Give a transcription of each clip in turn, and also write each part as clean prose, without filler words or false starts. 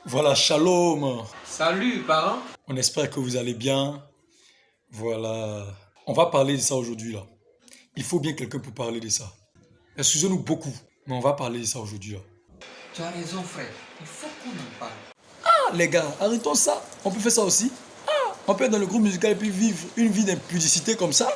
Voilà, shalom. Salut, parents. On espère que vous allez bien. Voilà. On va parler de ça aujourd'hui là. Il faut bien quelqu'un pour parler de ça. Excusez-nous beaucoup, mais on va parler de ça aujourd'hui là. Tu as raison, frère. Il faut qu'on en parle. Ah les gars, arrêtons ça. On peut faire ça aussi. On peut être dans le groupe musical et puis vivre une vie d'impudicité comme ça.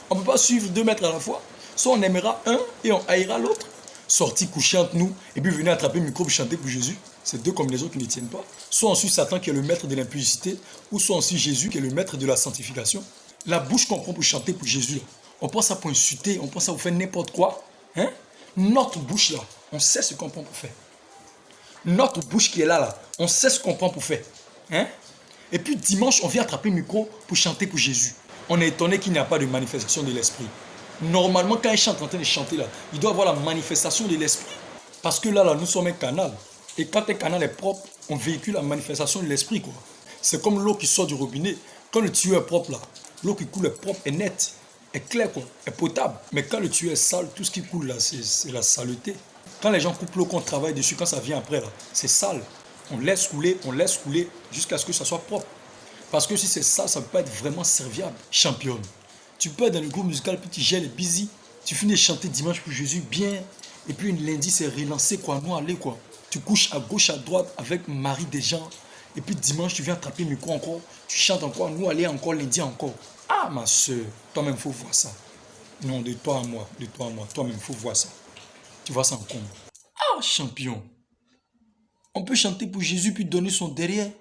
On ne peut pas suivre 2 maîtres à la fois. Soit on aimera un et on haïra l'autre. Sortir coucher entre nous et puis venir attraper le micro pour chanter pour Jésus. C'est 2 combinaisons qui ne tiennent pas. Soit on suit Satan qui est le maître de l'impudicité, ou soit on suit Jésus qui est le maître de la sanctification. La bouche qu'on prend pour chanter pour Jésus, là, on prend ça pour insulter, on prend ça pour faire n'importe quoi. Hein? Notre bouche là, on sait ce qu'on prend pour faire. Notre bouche qui est là, on sait ce qu'on prend pour faire. Hein? Et puis dimanche, on vient attraper le micro pour chanter pour Jésus. On est étonné qu'il n'y a pas de manifestation de l'esprit. Normalement, quand il chante en train de chanter là, il doit avoir la manifestation de l'esprit. Parce que là, nous sommes un canal. Et quand un canal est propre, on véhicule la manifestation de l'esprit, quoi. C'est comme l'eau qui sort du robinet. Quand le tuyau est propre là, l'eau qui coule est propre, est nette, est claire, quoi, est potable. Mais quand le tuyau est sale, tout ce qui coule là, c'est la saleté. Quand les gens coupent l'eau qu'on travaille dessus, quand ça vient après là, c'est sale. On laisse couler jusqu'à ce que ça soit propre. Parce que si c'est sale, ça ne peut pas être vraiment serviable. Championne. Tu peux être dans le groupe musical, puis tu gères les busy. Tu finis de chanter dimanche pour Jésus bien. Et puis une lundi, c'est relancé, quoi, nous aller, quoi. Tu couches à gauche, à droite avec Marie des gens. Et puis dimanche, tu viens attraper le micro encore. Tu chantes encore, nous aller encore, lundi encore. Ah, ma soeur, toi-même, il faut voir ça. Non, de toi à moi, toi-même, il faut voir ça. Tu vois ça en comble. Ah, champion. On peut chanter pour Jésus puis donner son derrière.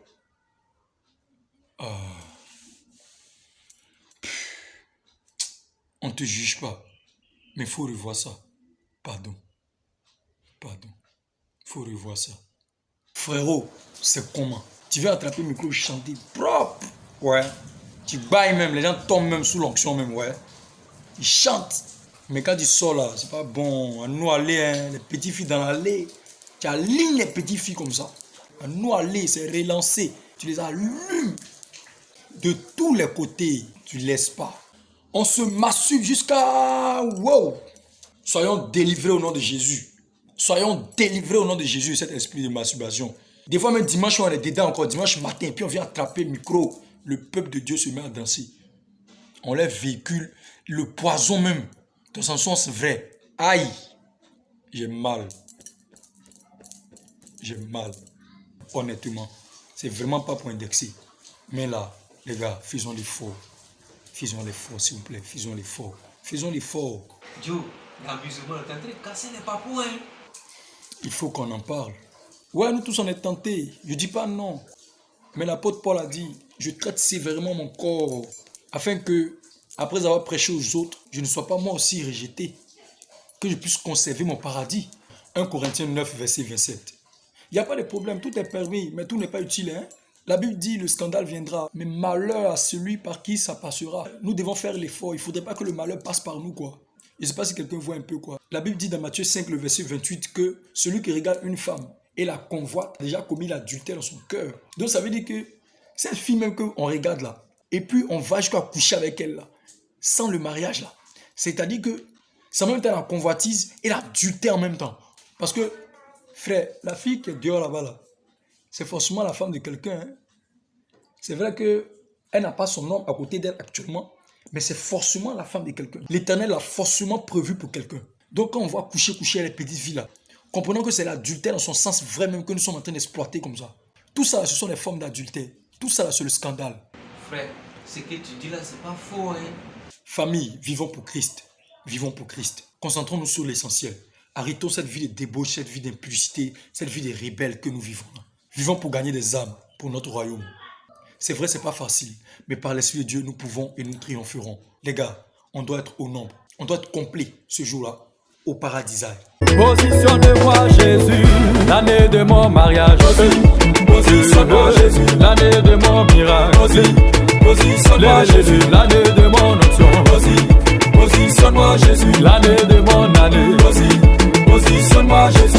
Ah. On ne te juge pas. Mais il faut revoir ça. Pardon. Il faut revoir ça. Frérot, c'est comment? Tu viens attraper le micro, chanter propre. Ouais. Tu bailles même, les gens tombent même sous l'onction même, ouais. Ils chantent. Mais quand tu sors là, c'est pas bon. À nous aller, hein, les petites filles dans l'allée. Tu alignes les petites filles comme ça. À nous aller, c'est relancé. Tu les allumes. De tous les côtés, tu ne laisses pas. On se masturbe jusqu'à... Wow! Soyons délivrés au nom de Jésus. Soyons délivrés au nom de Jésus de cet esprit de masturbation. Des fois, même dimanche, on est dedans encore, dimanche matin, puis on vient attraper le micro. Le peuple de Dieu se met à danser. On les véhicule, le poison même, dans son sens vrai. Aïe! J'ai mal. Honnêtement. C'est vraiment pas pour indexer. Mais là, les gars, faisons l'effort. Faisons l'effort, s'il vous plaît. Faisons l'effort. Joe, l'amusement est en train de casser les papous, hein. Il faut qu'on en parle. Ouais, nous tous on est tentés. Je dis pas non. Mais l'apôtre Paul a dit, je traite sévèrement mon corps, afin que, après avoir prêché aux autres, je ne sois pas moi aussi rejeté. Que je puisse conserver mon paradis. 1 Corinthiens 9, verset 27. Il n'y a pas de problème, tout est permis, mais tout n'est pas utile, hein. La Bible dit, le scandale viendra, mais malheur à celui par qui ça passera. Nous devons faire l'effort, il ne faudrait pas que le malheur passe par nous, quoi. Je ne sais pas si quelqu'un voit un peu, quoi. La Bible dit dans Matthieu 5, le verset 28, que celui qui regarde une femme et la convoite a déjà commis l'adultère dans son cœur. Donc ça veut dire que cette fille même qu'on regarde là, et puis on va jusqu'à coucher avec elle là, sans le mariage là. C'est-à-dire que ça même temps la convoitise et l'adultère en même temps. Parce que, frère, la fille qui est dehors là-bas là, c'est forcément la femme de quelqu'un. Hein. C'est vrai qu'elle n'a pas son homme à côté d'elle actuellement, mais c'est forcément la femme de quelqu'un. L'Éternel l'a forcément prévu pour quelqu'un. Donc quand on voit coucher les petites filles là, comprenons que c'est l'adultère dans son sens vrai même que nous sommes en train d'exploiter comme ça. Tout ça, ce sont des formes d'adultère. Tout ça, c'est le scandale. Frère, ce que tu dis là, c'est pas faux, hein. Famille, vivons pour Christ. Vivons pour Christ. Concentrons-nous sur l'essentiel. Arrêtons cette vie de débauche, cette vie d'impudicité, cette vie de rebelles que nous vivons. Vivons pour gagner des âmes pour notre royaume. C'est vrai, c'est pas facile, mais par l'Esprit de Dieu, nous pouvons et nous triompherons. Les gars, on doit être au nombre. On doit être complet ce jour-là, au paradis. Positionne-moi Jésus, l'année de mon mariage. Positionne-moi Jésus, l'année de mon miracle. Positionne-moi Jésus, l'année de mon onction. Positionne-moi Jésus, l'année de mon année. Positionne-moi Jésus.